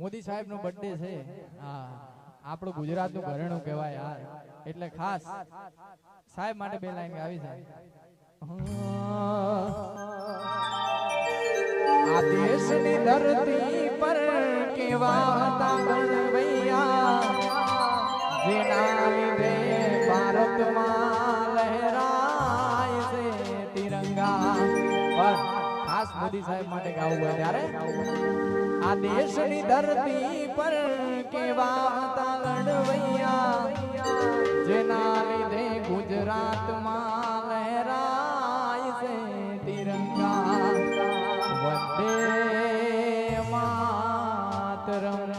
મોદી સાહેબ નો બર્થડે છે હા આપણું ગુજરાતનું ઘરેણું કહેવાય યાર એટલે ખાસ સાહેબ માટે બે લાઈન ગાવી છે આ દેશની ધરતી પર કેવા હતા ગણવૈયા જેના લીધે ભારતમાં લહેરાય છે તિરંગા પર ખાસ મોદી સાહેબ માટે ગાવું હોય ત્યારે આ દેશની ધરતી પર કેવા હતા લડવૈયા જેના લીધે ગુજરાતમાં લહેરાય છે તિરંગા વંદે માતરમ